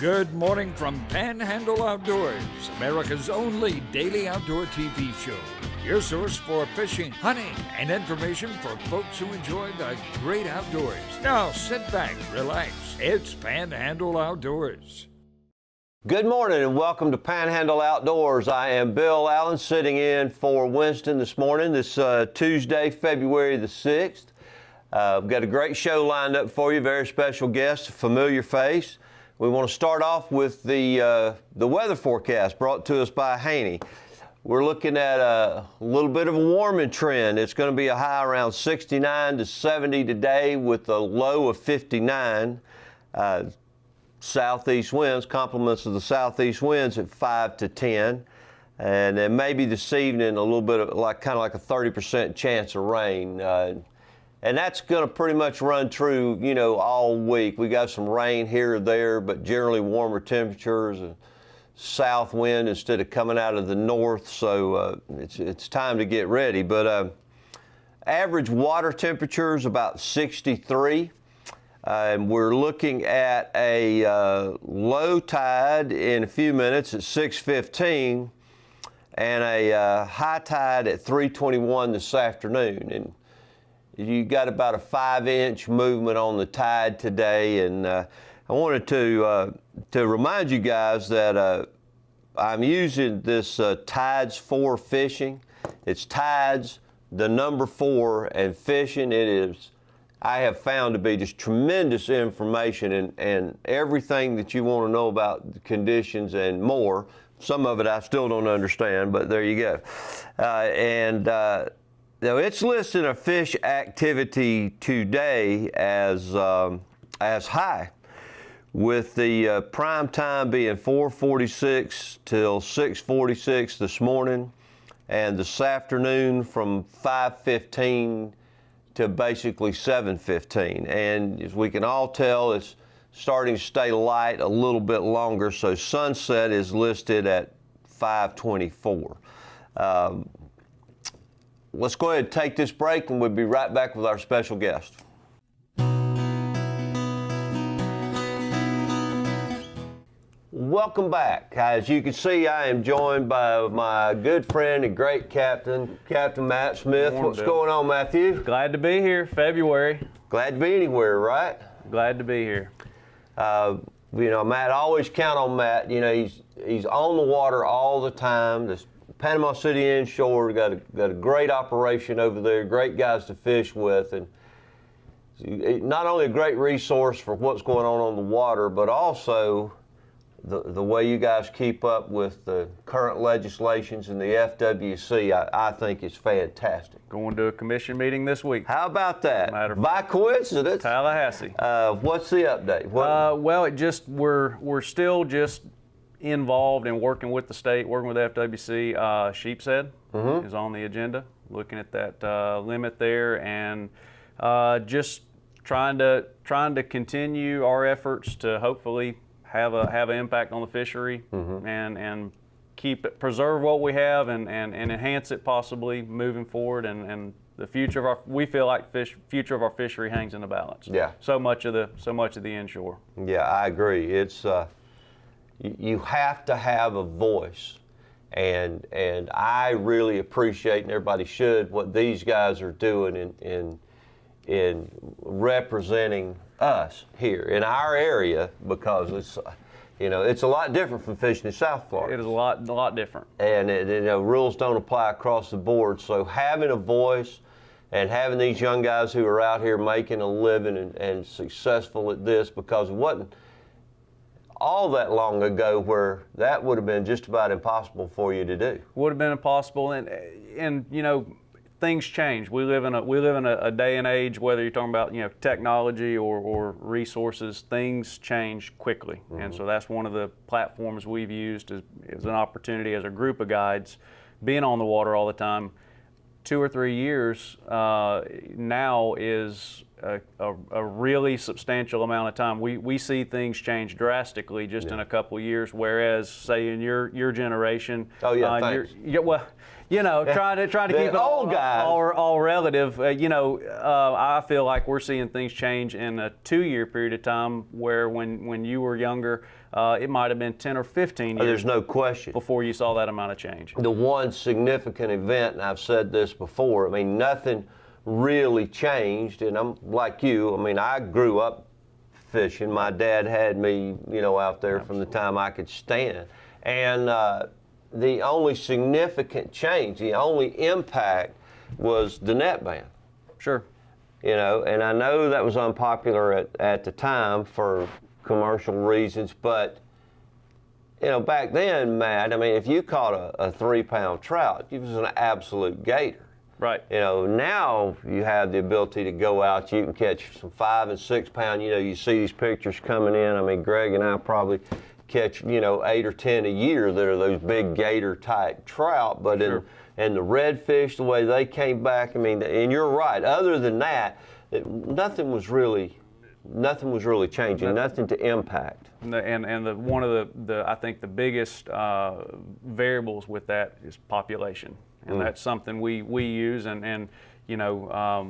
Good morning from Panhandle Outdoors, America's only daily outdoor TV show. Your source for fishing, hunting, and information for folks who enjoy the great outdoors. Now sit back, relax. It's Panhandle Outdoors. Good morning and welcome to Panhandle Outdoors. I am Bill Allen sitting in for Winston this morning, this Tuesday, February the 6th. We've got a great show lined up for you, very special guest, a familiar face. We want to start off with the weather forecast brought to us by Haney. We're looking at a little bit of a warming trend. It's going to be a high around 69 to 70 today with a low of 59. Southeast winds, complements of the southeast winds at 5 to 10. And then maybe this evening a little bit of kind of like a 30% chance of rain. And that's going to pretty much run through, all week. We got some rain here or there, but generally warmer temperatures, and south wind instead of coming out of the north. So it's time to get ready. But average water temperature is about 63. And we're looking at a low tide in a few minutes at 6:15 and a high tide at 3:21 this afternoon. And you got about a 5-inch movement on the tide today. And I wanted to remind you guys that I'm using this Tides 4 fishing. It's Tides, the number 4, and fishing. It is, I have found to be just tremendous information and everything that you want to know about the conditions and more. Some of it I still don't understand, but there you go. Now it's listed a fish activity today as high, with the prime time being 4:46 till 6:46 this morning, and this afternoon from 5:15 to basically 7:15. And as we can all tell, it's starting to stay light a little bit longer, so sunset is listed at 5:24. Let's go ahead and take this break, and we'll be right back with our special guest. Welcome back. As you can see, I am joined by my good friend and great captain, Captain Matt Smith. What's going on, Matthew? Glad to be here. February. Glad to be anywhere, right? Glad to be here. Matt, I always count on Matt. He's on the water all the time. This Panama City Inshore got a great operation over there, great guys to fish with, and not only a great resource for what's going on the water, but also the way you guys keep up with the current legislations and the FWC, I think is fantastic. Going to a commission meeting this week. How about that? By coincidence. Tallahassee. What's the update? Well, we're still just involved in working with the state, working with the FWC. Sheepshead is on the agenda, looking at that limit there, and just trying to continue our efforts to hopefully have an impact on the fishery and preserve what we have and enhance it possibly moving forward, and the future of we feel like future of our fishery hangs in the balance. Yeah. So much of the inshore. Yeah, I agree. It's you have to have a voice, and I really appreciate, and everybody should, what these guys are doing in representing us here in our area, because it's a lot different from fishing in South Florida. It is a lot different. And rules don't apply across the board. So having a voice and having these young guys who are out here making a living and successful at this, because it wasn't all that long ago where that would have been just about impossible for you to do. Would have been impossible, and things change. We live in a day and age, whether you're talking about technology or resources, things change quickly, and so that's one of the platforms we've used as an opportunity as a group of guides, being on the water all the time. 2 or 3 years now is a really substantial amount of time. We see things change drastically just in a couple of years, whereas say in your generation, thanks. well, trying to keep it all relative. I feel like we're seeing things change in a 2-year period of time, where when you were younger, it might have been 10 or 15 years. There's no question. Before you saw that amount of change. The one significant event, and I've said this before, I mean, nothing really changed, and I'm like you. I mean, I grew up fishing. My dad had me, out there from the time I could stand, and the only significant change, the only impact was the net ban. Sure. And I know that was unpopular at the time for commercial reasons, but back then, Matt, I mean, if you caught a 3-pound trout, it was an absolute gator. Right. Now you have the ability to go out, you can catch some 5 and 6 pound. You see these pictures coming in. I mean, Greg and I probably catch 8 or 10 a year that are those big gator type trout. But sure. and the redfish, the way they came back, I mean, and you're right. Other than that, nothing was really changing, nothing to impact. And one of the I think the biggest variables with that is population, and that's something we use, and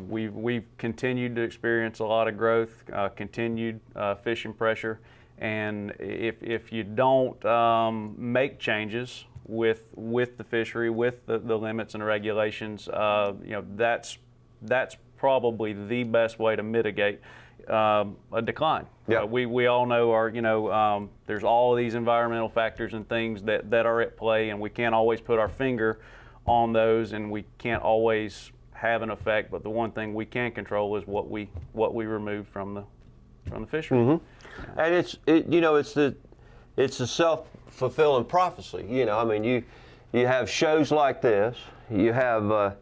we've continued to experience a lot of growth, continued fishing pressure, and if you don't make changes with the fishery, with the limits and regulations, that's probably the best way to mitigate a decline. Yeah. We all know there's all of these environmental factors and things that are at play, and we can't always put our finger on those, and we can't always have an effect. But the one thing we can control is what we remove from the fishery. Mm-hmm. And it's the self-fulfilling prophecy. I mean, you have shows like this. You have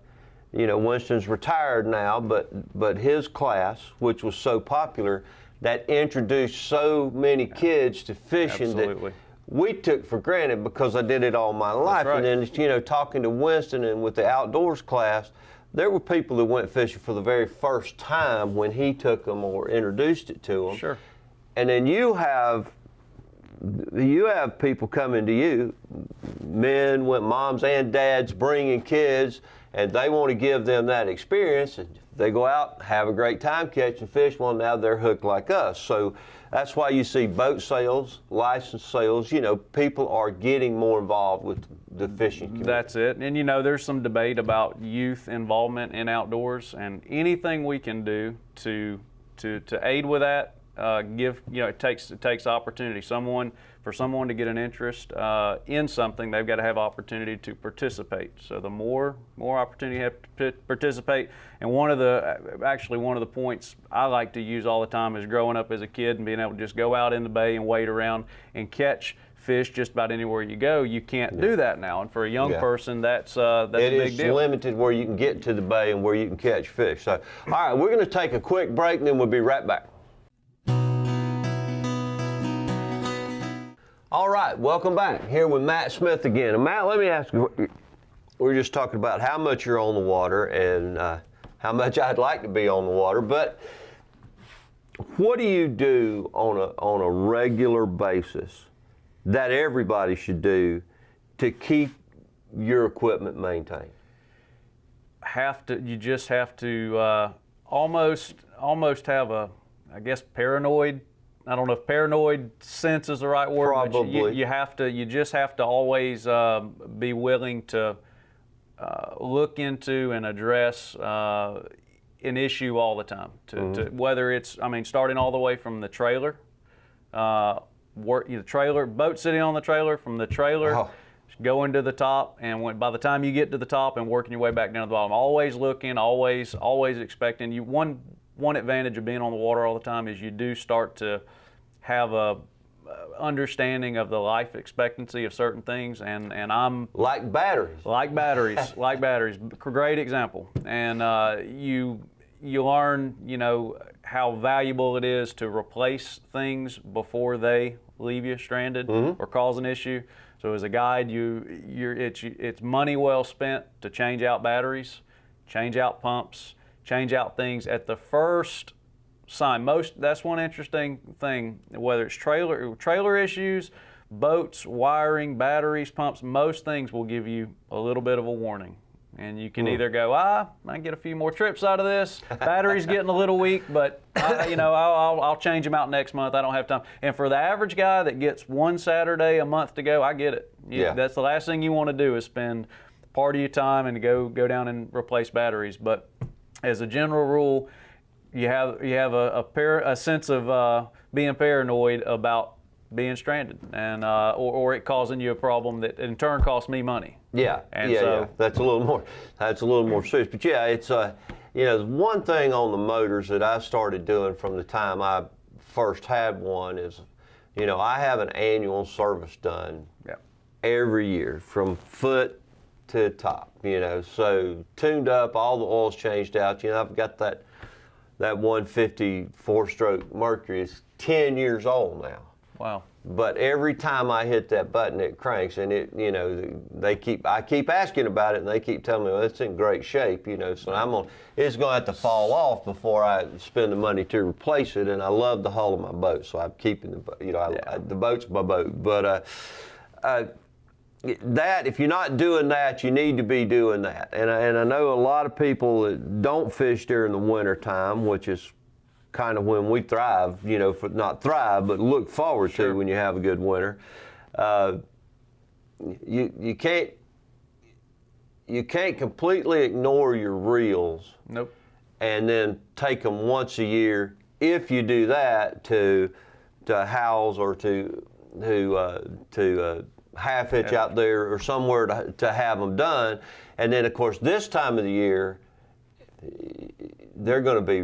Winston's retired now, but his class, which was so popular, that introduced so many kids to fishing. Absolutely. That we took for granted because I did it all my life. That's right. And then, talking to Winston and with the outdoors class, there were people that went fishing for the very first time when he took them or introduced it to them. Sure. And then you have people coming to you, men with moms and dads bringing kids, and they want to give them that experience. And they go out, have a great time catching fish. Well, now they're hooked like us. So that's why you see boat sales, license sales. People are getting more involved with the fishing community. That's it. And there's some debate about youth involvement in outdoors, and anything we can do to aid with that. It takes opportunity. For someone to get an interest in something, they've got to have opportunity to participate. So the more opportunity you have to participate. And one of the points I like to use all the time is growing up as a kid and being able to just go out in the bay and wade around and catch fish just about anywhere you go. You can't do that now, and for a young person, that's a big deal. It is limited where you can get to the bay and where you can catch fish. So, all right, we're going to take a quick break, and then we'll be right back. All right, welcome back. Here with Matt Smith again. And Matt, let me ask you, we were just talking about how much you're on the water and how much I'd like to be on the water, but what do you do on a regular basis that everybody should to keep your equipment maintained? You just have to almost have a, I guess, paranoid. I don't know if paranoid sense is the right word. Probably. But you just have to always be willing to look into and address an issue all the time. To whether it's, starting all the way from the trailer, boat sitting on the trailer, from the trailer, going to the top, and by the time you get to the top and working your way back down to the bottom, always looking, always expecting. One advantage of being on the water all the time is you do start to have a understanding of the life expectancy of certain things, and I'm like batteries. Great example. And you learn how valuable it is to replace things before they leave you stranded or cause an issue. So as a guide, it's money well spent to change out batteries, change out pumps, change out things at the first sign. That's one interesting thing, whether it's trailer issues, boats, wiring, batteries, pumps, most things will give you a little bit of a warning. And you can either go, I can get a few more trips out of this. Battery's getting a little weak, but I'll change them out next month. I don't have time. And for the average guy that gets one Saturday a month to go, I get it. That's the last thing you want to do is spend part of your time and go down and replace batteries. But as a general rule, you have a sense of being paranoid about being stranded and or it causing you a problem that in turn costs me money. Yeah, yeah. That's a little more serious. But yeah, it's one thing on the motors that I started doing from the time I first had one is, I have an annual service done every year from foot to top. So tuned up, all the oil's changed out. I've got that 150 four-stroke Mercury. It's 10 years old now. Wow. But every time I hit that button, it cranks, and I keep asking about it, and they keep telling me, well, it's in great shape, so it's going to have to fall off before I spend the money to replace it, and I love the hull of my boat, so I'm keeping the boat's my boat. But that, if you're not doing that, you need to be doing that. And I know a lot of people that don't fish during the winter time, which is kind of when we thrive, not thrive, but look forward to when you have a good winter. You can't completely ignore your reels. Nope. And then take them once a year. If you do that, to Howes or to half hitch out there or somewhere to have them done, and then of course this time of the year, they're going to be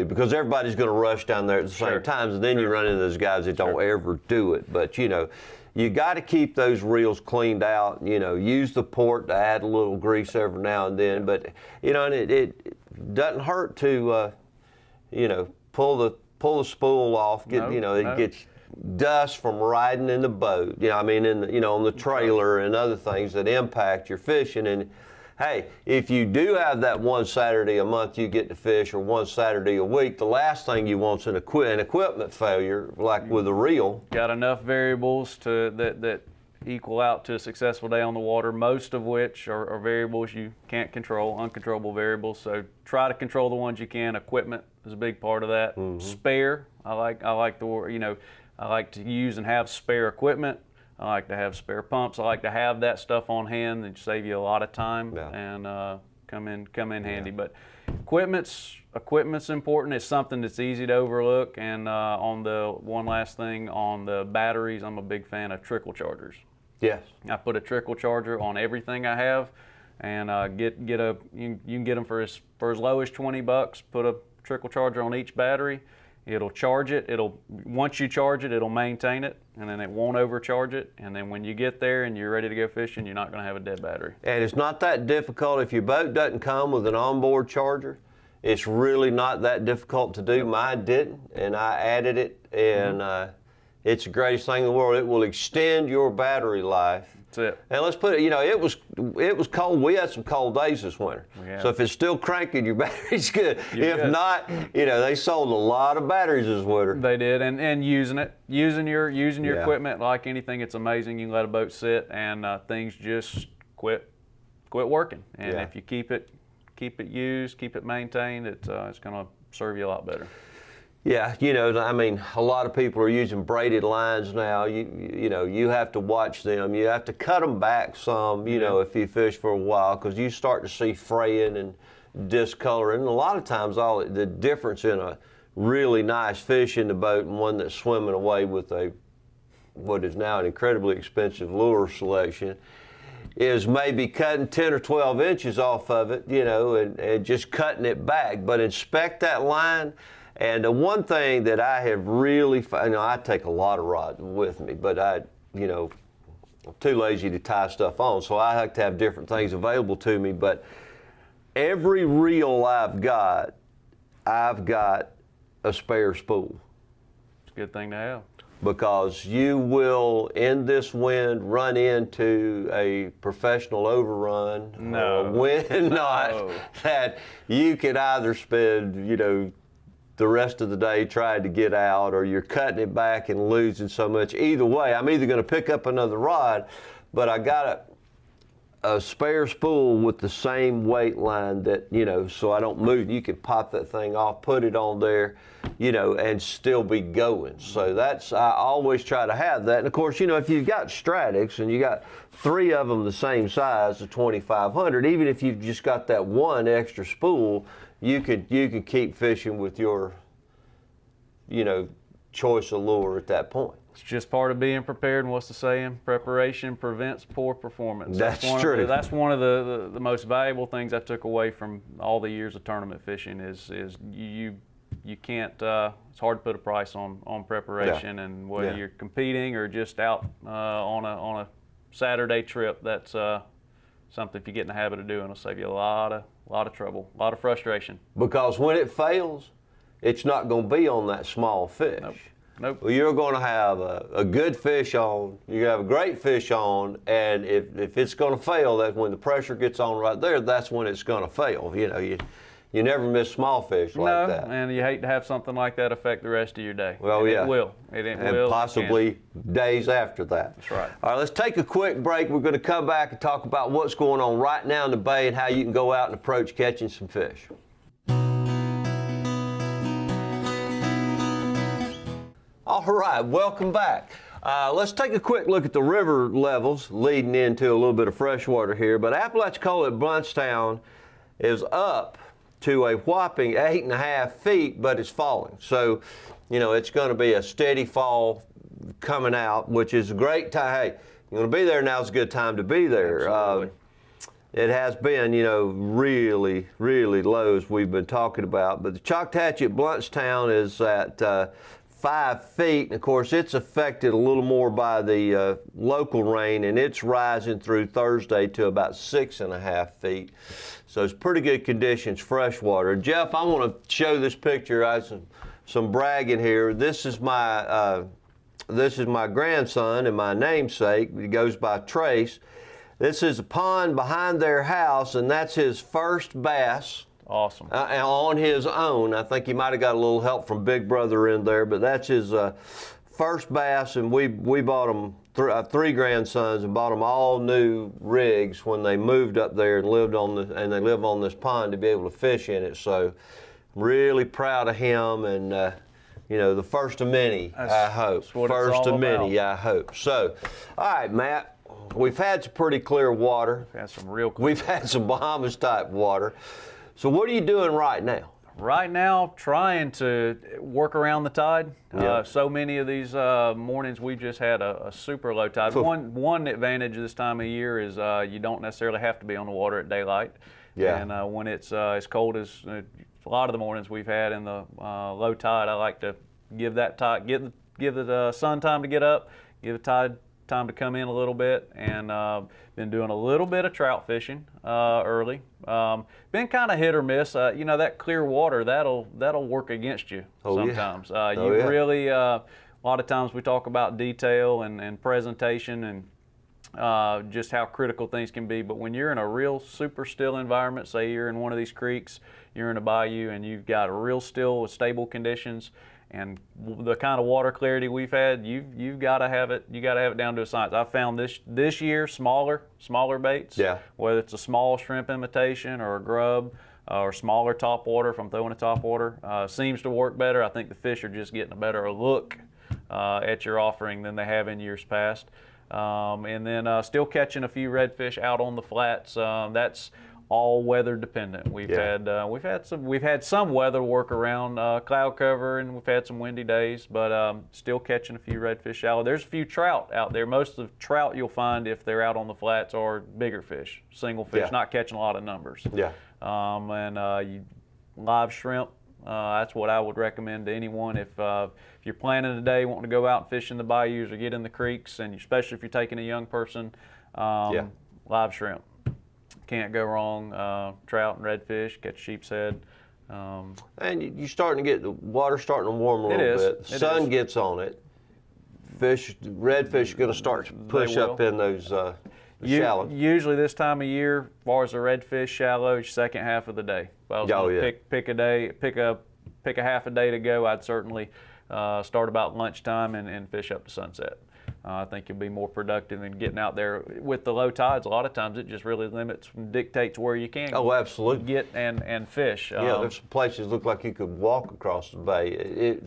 because everybody's going to rush down there at the same time, and then you run into those guys that don't ever do it. But you got to keep those reels cleaned out. Use the port to add a little grease every now and then. But and it doesn't hurt to pull the spool off. It gets dust from riding in the boat. On the trailer and other things that impact your fishing. And hey, if you do have that one Saturday a month you get to fish, or one Saturday a week, the last thing you want is an equipment failure, like with a reel. Got enough variables that equal out to a successful day on the water, most of which are variables you can't control, uncontrollable variables. So try to control the ones you can. Equipment is a big part of that. Mm-hmm. Spare, I like to use and have spare equipment. I like to have spare pumps. I like to have that stuff on hand and save you a lot of time and come in handy. But equipment's important. It's something that's easy to overlook. And on the one last thing, on the batteries, I'm a big fan of trickle chargers. Yes. I put a trickle charger on everything I have, and you can get them for as low as $20. Put a trickle charger on each battery. It'll charge it. Once you charge it, it'll maintain it, and then it won't overcharge it. And then when you get there and you're ready to go fishing, you're not going to have a dead battery. And it's not that difficult. If your boat doesn't come with an onboard charger, it's really not that difficult to do. Mine didn't, and I added it, and it's the greatest thing in the world. It will extend your battery life. That's it. And let's put it, it was cold. We had some cold days this winter. So if it's still cranking, your battery's good. If not, they sold a lot of batteries this winter. They did, and using your equipment like anything, it's amazing. You can let a boat sit and things just quit working. And if you keep it used, keep it maintained, it's going to serve you a lot better. Yeah, a lot of people are using braided lines now. You have to watch them. You have to cut them back some, if you fish for a while, because you start to see fraying and discoloring. And a lot of times, the difference in a really nice fish in the boat and one that's swimming away with what is now an incredibly expensive lure selection is maybe cutting 10 or 12 inches off of it, and just cutting it back. But inspect that line. And the one thing that I have really, I take a lot of rods with me, but I'm too lazy to tie stuff on, so I like to have different things available to me. But every reel I've got a spare spool. It's a good thing to have. Because you will, in this wind, run into a professional overrun or a wind knot that you could either spend, the rest of the day trying to get out, or you're cutting it back and losing so much. Either way, I'm either going to pick up another rod, but I got a spare spool with the same weight line that, so I don't move. You can pop that thing off, put it on there, and still be going. So I always try to have that. And of course, if you've got Stratics and you got 3 of them the same size, the 2500, even if you've just got that one extra spool, you can keep fishing with your, choice of lure at that point. It's just part of being prepared, and what's the saying? Preparation prevents poor performance. That's true. That's one of the most valuable things I took away from all the years of tournament fishing is you can't, it's hard to put a price on preparation, and whether you're competing or just out on a Saturday trip, that's something if you get in the habit of doing, it'll save you a lot of trouble, a lot of frustration. Because when it fails, it's not going to be on that small fish. Nope. Well, you're going to have a good fish on, you're going to have a great fish on, and if it's going to fail, that's when the pressure gets on right there, that's when it's going to fail. You never miss small fish like that. No, and you hate to have something like that affect the rest of your day. Well, and yeah. It will. And possibly days after that. That's right. All right, let's take a quick break. We're going to come back and talk about what's going on right now in the bay and how you can go out and approach catching some fish. All right, welcome back. Let's take a quick look at the river levels leading into a little bit of freshwater here. But Apalachicola at Bluntstown is up to a whopping 8.5 feet, but it's falling. So, it's going to be a steady fall coming out, which is a great time. Hey, you're going to be there, now's a good time to be there. Absolutely. It has been, really, really low as we've been talking about. But the Choctaw at Bluntstown is at 5 feet, and of course it's affected a little more by the local rain, and it's rising through Thursday to about 6.5 feet. So it's pretty good conditions freshwater. Jeff, I want to show this picture. I have some bragging here. This is my grandson and my namesake. He goes by Trace. This is a pond behind their house, and that's his first bass. Awesome. On his own. I think he might have got a little help from Big Brother in there, but that's his first bass, and we bought him, 3 grandsons, and bought them all new rigs when they moved up there and they live on this pond to be able to fish in it. So I'm really proud of him, and the first of many, I hope. First of many, I hope. So, all right, Matt. We've had some pretty clear water. We've had some Bahamas type water. So what are you doing right now? Right now, trying to work around the tide. Yeah. So many of these mornings, we've just had a super low tide. One advantage this time of year is you don't necessarily have to be on the water at daylight. Yeah. And when it's as cold as a lot of the mornings we've had in the low tide, I like to give that tide, give the sun time to get up, give the tide time to come in a little bit, and been doing a little bit of trout fishing early. Been kind of hit or miss. That clear water, that'll work against you sometimes. Really, a lot of times we talk about detail and presentation and just how critical things can be, but when you're in a real super still environment, say you're in one of these creeks, you're in a bayou, and you've got a real still with stable conditions, and the kind of water clarity we've had, you've got to have it. You got to have it down to a science. I found this year smaller baits. Yeah. Whether it's a small shrimp imitation or a grub or smaller topwater, if I'm throwing a topwater, seems to work better. I think the fish are just getting a better look at your offering than they have in years past. And then still catching a few redfish out on the flats. That's all weather dependent. We've had some weather work around cloud cover, and we've had some windy days, but still catching a few redfish shallow. There's a few trout out there. Most of the trout you'll find if they're out on the flats are bigger fish, single fish, not catching a lot of numbers. Yeah. Live shrimp. That's what I would recommend to anyone if you're planning a day, wanting to go out and fish in the bayous or get in the creeks, and especially if you're taking a young person. Live shrimp. Can't go wrong. Trout and redfish, catch sheep's head. And you're starting to get the water starting to warm a little bit. The sun gets on it. Redfish are going to start to push up in those shallow. Usually this time of year, as far as the redfish shallow, second half of the day. Pick a day, pick a pick a half a day to go, I'd certainly start about lunchtime and fish up to sunset. I think you'll be more productive in getting out there. With the low tides, a lot of times it just really dictates where you can get and fish. Yeah, there's some places look like you could walk across the bay.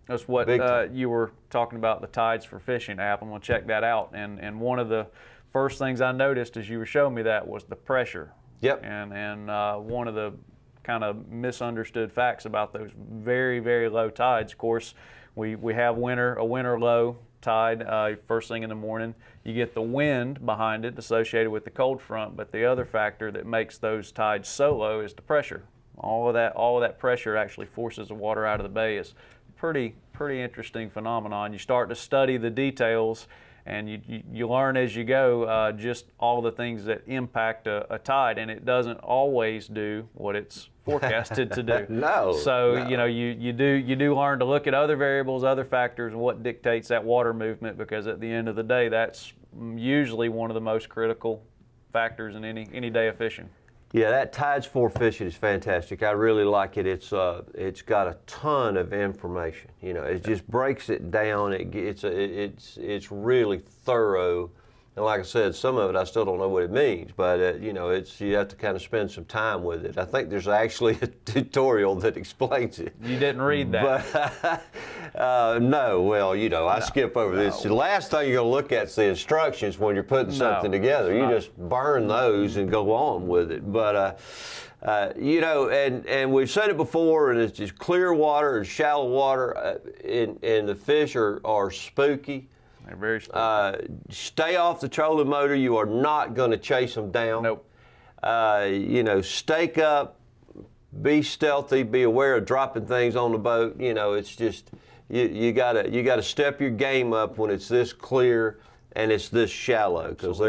That's what you were talking about, the tides for fishing app. I'm going to check that out. And one of the first things I noticed as you were showing me that was the pressure. Yep. And one of the kind of misunderstood facts about those very, very low tides, of course, we have a winter low tide first thing in the morning. You get the wind behind it associated with the cold front, but the other factor that makes those tides so low is the pressure. All of that pressure actually forces the water out of the bay. It's pretty interesting phenomenon. You start to study the details, and you learn as you go just all the things that impact a tide, and it doesn't always do what it's forecasted to do. So you do learn to look at other variables, other factors, and what dictates that water movement, because at the end of the day, that's usually one of the most critical factors in any day of fishing. Yeah, that Tides 4 fishing is fantastic. I really like it. It's got a ton of information. It just breaks it down. It's really thorough. And like I said, some of it I still don't know what it means, but you have to kind of spend some time with it. I think there's actually a tutorial that explains it. You didn't read that? But, no. Well, I skip over this. The last thing you're going to look at is the instructions when you're putting something together. You just burn those and go on with it. But and we've said it before, and it's just clear water and shallow water, and the fish are spooky. They're very spooky. Stay off the trolling motor. You are not going to chase them down. Nope. Stake up, be stealthy, be aware of dropping things on the boat. It's just you gotta step your game up when it's this clear and it's this shallow, because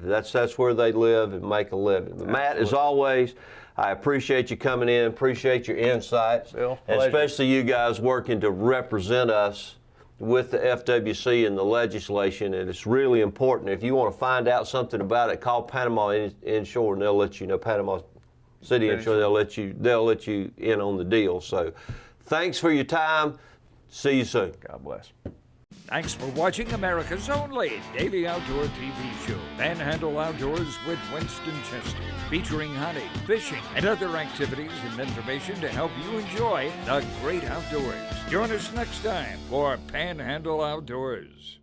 that's where they live and make a living. But Matt, as always, I appreciate you coming in. Appreciate your insights, and especially you guys working to represent us with the FWC and the legislation, and it's really important. If you want to find out something about it, call Panama Inshore, and they'll let you know. Panama City Inshore, they'll let you in on the deal. So, thanks for your time. See you soon. God bless. Thanks for watching America's only daily outdoor TV show, Panhandle Outdoors with Winston Chester, featuring hunting, fishing, and other activities and information to help you enjoy the great outdoors. Join us next time for Panhandle Outdoors.